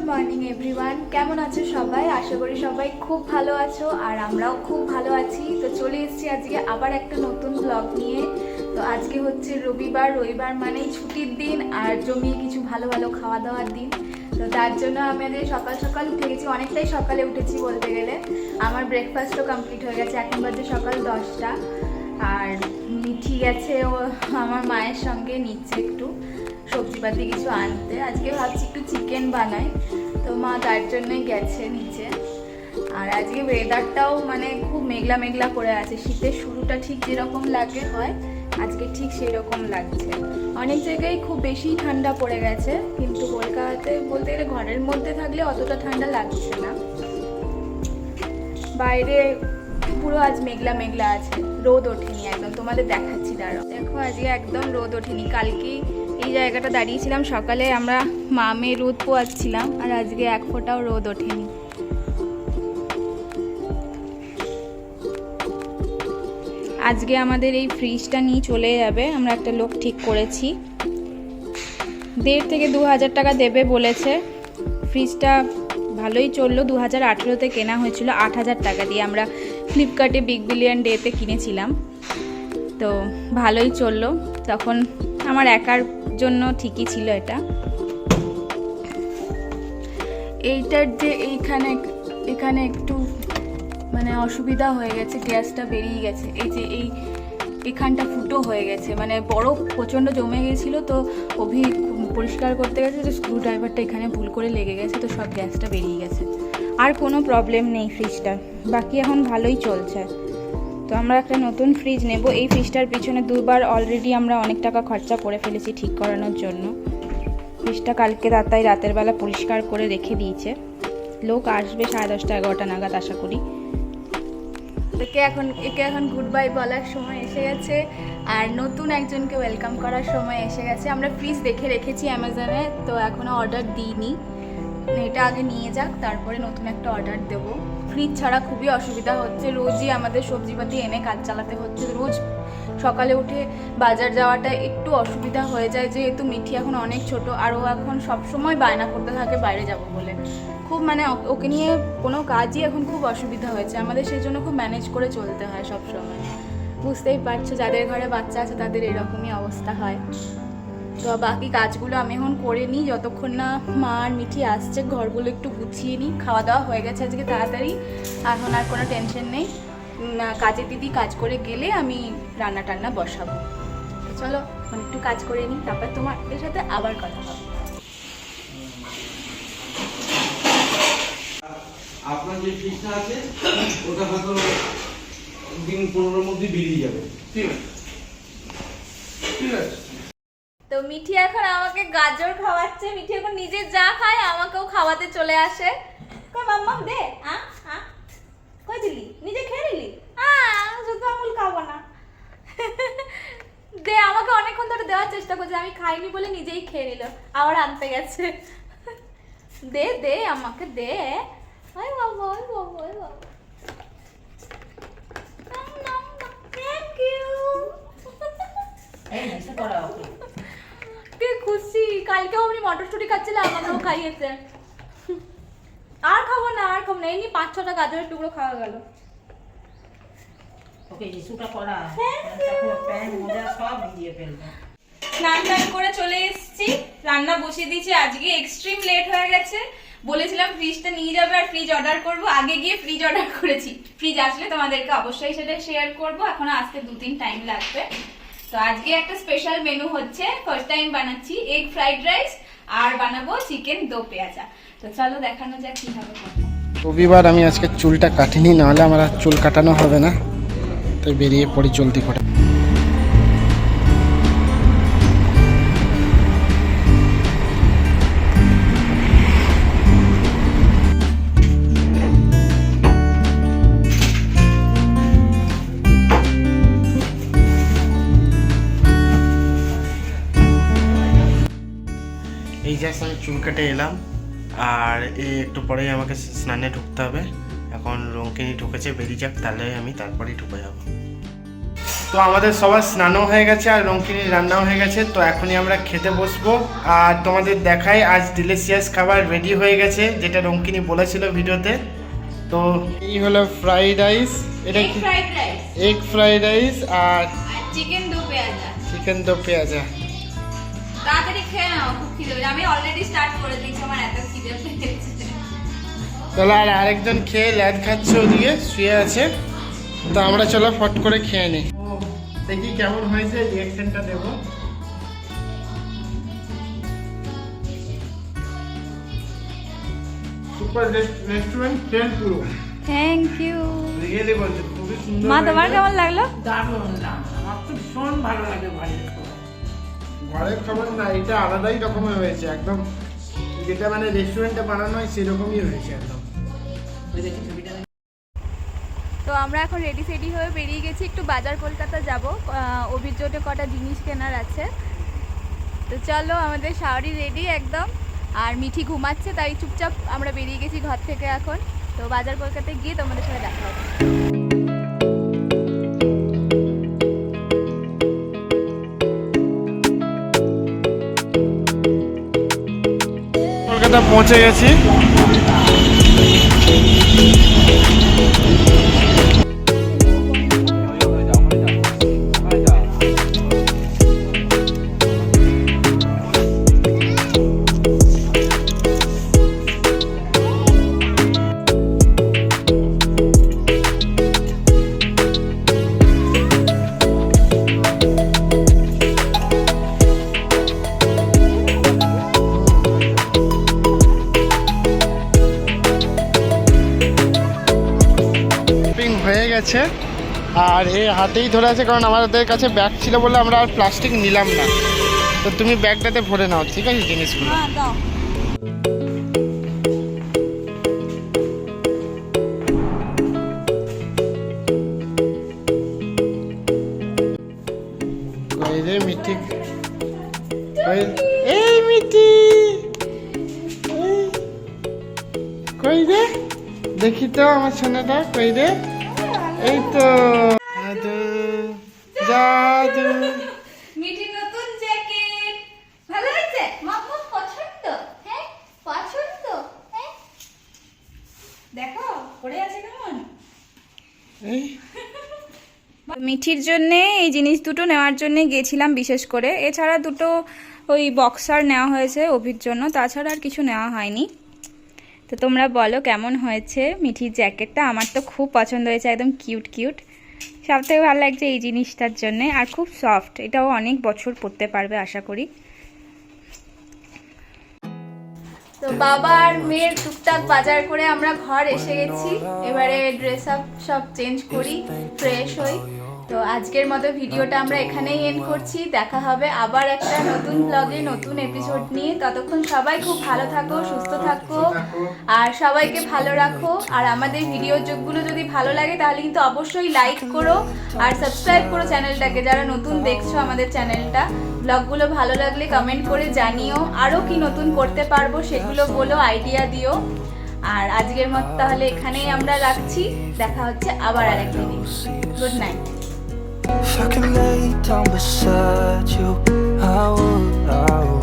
Good morning everyone, কেমন আছো সবাই? আশা করি সবাই খুব ভালো আছো আর আমরাও খুব ভালো আছি। তো চলে এসেছি আজকে আবার একটা নতুন ব্লগ নিয়ে। তো আজকে হচ্ছে রবিবার, রবিবার মানেই ছুটির দিন আর জমিয়ে কিছু ভালো ভালো খাওয়া দাওয়ার দিন। তো তার জন্য আমাদের সকাল সকাল উঠে গেছি, অনেকটাই সকালে উঠেছি বলতে গেলে। আমার ব্রেকফাস্টও কমপ্লিট হয়ে গেছে, এখন বাজে সকাল 10টা। আর মিঠি গেছে ও আমার মায়ের সঙ্গে নিচ্ছে একটু সবজিপাতি কিছু আনতে। আজকে ভাবছি একটু চিকেন বানাই, তো মা তার জন্যই গেছে নিচে। আর আজকে ওয়েদারটাও মানে খুব মেঘলা মেঘলা করে আছে, শীতের শুরুটা ঠিক যেরকম লাগে হয় আজকে ঠিক সেই রকম লাগছে। অনেক জায়গায় খুব বেশি ঠান্ডা পড়ে গেছে, কিন্তু কলকাতাতে বলতে গেলে ঘরের মধ্যে থাকলে অতটা ঠান্ডা লাগছে না। বাইরে পুরো আজ মেঘলা মেঘলা আছে, রোদ ওঠেনি একদম। তোমাদের দেখাচ্ছি, দাঁড়াও, দেখো আজকে একদম রোদ ওঠেনি। কালকে এই জায়গাটা দাঁড়িয়েছিলাম, সকালে আমরা মেয়ে রোদ পোয়াচ্ছিলাম, আর আজকে এক ফোঁটাও রোদ ওঠেনি। আজকে আমাদের এই ফ্রিজটা নিয়ে চলে যাবে, আমরা একটা লোক ঠিক করেছি। 1,500 থেকে 2,000 টাকা দেবে বলেছে। ফ্রিজটা ভালোই চললো, 2018-তে কেনা হয়েছিল 8,000 টাকা দিয়ে। আমরা ফ্লিপকার্টে বিগ বিলিয়ন ডেতে কিনেছিলাম, তো ভালোই চললো। তখন আমার একার জন্য ঠিকই ছিল এটা। এইটার যে এখানে একটু মানে অসুবিধা হয়ে গেছে, গ্যাসটা বেরিয়ে গেছে। এই যে এখানটা ফুটো হয়ে গেছে, মানে বরফ প্রচণ্ড জমে গেছিলো, তো পরিষ্কার করতে গেছে, তো স্ক্রু ড্রাইভারটা এখানে ভুল করে লেগে গেছে, তো সব গ্যাসটা বেরিয়ে গেছে। আর কোনো প্রবলেম নেই ফ্রিজটার, বাকি এখন ভালোই চলছে। তো আমরা একটা নতুন ফ্রিজ নেব। এই ফ্রিজটার পিছনে 2বার অলরেডি আমরা অনেক টাকা খরচা করে ফেলেছি ঠিক করানোর জন্য। ফ্রিজটা কালকে রাতের বেলা পরিষ্কার করে রেখে দিয়েছে। লোক আসবে 10:30 11টা নাগাদ আশা করি। একে এখন গুড বাই বলার সময় এসে গেছে, আর নতুন একজনকে ওয়েলকাম করার সময় এসে গেছে। আমরা ফ্রিজ দেখে রেখেছি অ্যামাজনে, তো এখনও অর্ডার দিইনি। এটা আগে নিয়ে যাক, তারপরে নতুন একটা অর্ডার দেব। ফ্রিজ ছাড়া খুবই অসুবিধা হচ্ছে, রোজই আমাদের সবজিপাতি এনে কাজ চালাতে হচ্ছে। রোজ সকালে উঠে বাজার যাওয়াটা একটু অসুবিধা হয়ে যায়, যেহেতু মিঠি এখন অনেক ছোট, আর ও এখন সবসময় বায়না করতে থাকে বাইরে যাব বলে। খুব মানে ওকে নিয়ে কোনো কাজই এখন খুব অসুবিধা হয়েছে আমাদের, সেই জন্য খুব ম্যানেজ করে চলতে হয় সব সময়। বুঝতেই পারছো, যাদের ঘরে বাচ্চা আছে তাদের এরকমই অবস্থা হয়। তো বাকি কাজগুলো আমি এখন করে নিই, যতক্ষণ না মা আর মিঠি আসছে। ঘরগুলো একটু গুছিয়ে নিই। খাওয়া দাওয়া হয়ে গেছে আজকে তাড়াতাড়ি, এখন আর কোনো টেনশন নেই। কাজের দিদি কাজ করে গেলে আমি রান্না টান্না বসাবো। চলো এখন একটু কাজ করে নিই, তারপর তোমাদের সাথে আবার কথা হবে। আপনার যে ফিসটা আছে ওটা হয়তো দিন 15-এর মধ্যে বেরিয়ে যাবে। ঠিক আছে, ঠিক আছে। তো মিঠি এখন আমাকে গাজর খাওয়াচ্ছে। মিঠি এখন নিজে যা খায় আমাকেও খাওয়াতে চলে আসে। কই মাম্মা দে, কই দিলি? নিজে খেয়ে নিলি? শুধু আমুল খাবো না। দে, আমাকে অনেকক্ষণ ধরে দেওয়ার চেষ্টা করছে, আমি খাইনি বলে নিজেই খেয়ে নিল, আবার আনতে গেছে। দে দে আমাকে দে। ওই বাবা, ওই বাবা, ওই বাবা। Thank you. খুশি, কালকেও আপনি মটরশুঁটি খাচ্ছিলেন, আমাকেও খাইয়েছে। আর খাবো না, আর খাবো না। এই নিয়ে 5-6টা গাজরের টুকরো খাওয়া গেল। স্নান টান করে চলে এসেছি, রান্না বসিয়ে দিয়েছি। আজকে এক্সট্রিম লেট হয়ে গেছে। বলেছিলাম ফ্রিজটা নিয়ে যাবে আর ফ্রিজ অর্ডার করবো, আগে গিয়ে ফ্রিজ অর্ডার করেছি। ফ্রিজ আসলে তোমাদেরকে অবশ্যই সেটা শেয়ার করবো, এখনো আসতে 2-3 টাইম লাগবে। তো আজকে একটা স্পেশাল মেনু হচ্ছে, ফার্স্ট টাইম বানাচ্ছি এগ ফ্রাইড রাইস, আর বানাবো চিকেন দো পেঁয়াজা। তো চলো দেখানো যাক কিভাবে করবো। রবিবার আমি আজকে চুলটা কাটিনি, নাহলে আমার আর চুল কাটানো হবে না, তাই বেরিয়ে পড়ি চলতি করে। এই জাস্ট আমি চুল কেটে এলাম, আর একটু পরেই আমাকে স্নানে ঢুকতে হবে। এখন রঙ্কিনী ঢুকেছে, বেরিয়ে যাক, তাহলে আমি তারপরেই ঢুকে যাব। তো আমাদের সবার স্নানও হয়ে গেছে আর রঙ্কিনীর রান্নাও হয়ে গেছে, তো এখনই আমরা খেতে বসবো। আর তোমাদের দেখাই আজ ডিলিশিয়াস খাবার রেডি হয়ে গেছে, যেটা রঙ্কিনী বলেছিল ভিডিওতে। তো এই হলো ফ্রাইড রাইস, এটা কি fried rice, egg fried rice আর চিকেন দো পেঁয়াজা। চিকেন দো পেঁয়াজা। তাড়াতাড়ি খেয়ে নাও, খুব খিদে পেয়েছে। আমি অলরেডি স্টার্ট করে দিয়েছি, আমার এত খিদে পেয়েছে। চলো, আর আরেকজন খেয়ে ল্যাদ খাচ্ছে, ওদিকে শুয়ে আছে। তো আমরা চলো ফট করে খেয়ে নিই, দেখি কেমন হয়েছে, রিয়াকশনটা দেবো। সুপার রেস্টুরেন্ট ফেল পুরো। Thank you. রিয়েলি বলছি, খুবই সুন্দর। মা, তোমার কেমন লাগলো? দারুণ লাগলো, আমার তো ভীষণ ভালো লাগে বাড়ির খাবার। ঘরের খাবার না, এটা আলাদাই রকমের হয়েছে একদম, যেটা মানে রেস্টুরেন্টে বানানো হয় সেরকমই হয়েছে একদম। ওই দেখি ছবিটা দেখি। তো আমরা এখন রেডি ফেডি হয়ে বেরিয়ে গেছি, একটু বাজার কলকাতা যাব, অভিযোগে কটা জিনিস কেনার আছে। তো চলো, আমাদের শাওরি রেডি একদম, আর মিঠি ঘুমাচ্ছে, তাই চুপচাপ আমরা বেরিয়ে গেছি ঘর থেকে এখন। তো বাজার কলকাতায় গিয়ে তোমাদের সাথে দেখা হবে। কলকাতা পৌঁছে গেছি। হয়ে গেছে, আর এ হাতেই ধরে আছে, কারণ আমাদের কাছে ব্যাগ ছিল বলে আমরা আর প্লাস্টিক নিলাম না। তো তুমি ব্যাগটাতে ভরে নাও, ঠিক আছে জিনিসগুলো। হ্যাঁ, দাও। কই রে মিঠি, এই মিঠি, কই রে, দেখি তো আমার সোনাটা, কই রে, এই তো জাদু জাদু। মিঠি নতুন জ্যাকেট ভালো লাগছে? মাম্মা পছন্দ? হ্যাঁ পছন্দ। হ্যাঁ, দেখো পড়ে আছে কেমন। এই মিঠির জন্য এই জিনিস দুটো নেওয়ার জন্য গেছিলাম বিশেষ করে, এছাড়া দুটো ওই বক্সার নেওয়া হয়েছে অভির জন্য, তাছাড়া আর কিছু নেওয়া হয়নি। তো তোমরা বলো কেমন হয়েছে মিঠির জ্যাকেটটা? আমার তো খুব পছন্দ হয়েছে, একদম কিউট কিউট। সব থেকে ভালো লাগছে এই জিনিসটার জন্যে, আর খুব সফট, এটাও অনেক বছর পরতে পারবে আশা করি। তো বাবা আর মেয়ের টুকটাক বাজার করে আমরা ঘর এসে গেছি, এবারে ড্রেস আপ সব চেঞ্জ করি, ফ্রেশ হই। তো আজকের মতো ভিডিওটা আমরা এখানেই এন্ড করছি, দেখা হবে আবার একটা নতুন ব্লগে নতুন এপিসোড নিয়ে। ততক্ষণ সবাই খুব ভালো থাকো, সুস্থ থাকো, আর সবাইকে ভালো রাখো। আর আমাদের ভিডিও যোগগুলো যদি ভালো লাগে তাহলে কিন্তু অবশ্যই লাইক করো আর সাবস্ক্রাইব করো চ্যানেলটাকে, যারা নতুন দেখছো আমাদের চ্যানেলটা। ব্লগগুলো ভালো লাগলে কমেন্ট করে জানিও, আরও কি নতুন করতে পারবো সেগুলো বলো, আইডিয়া দিও। আর আজকের মতো তাহলে এখানেই আমরা রাখছি, দেখা হচ্ছে আবার আরেকদিন। Good night. If I could lay down beside you, I would.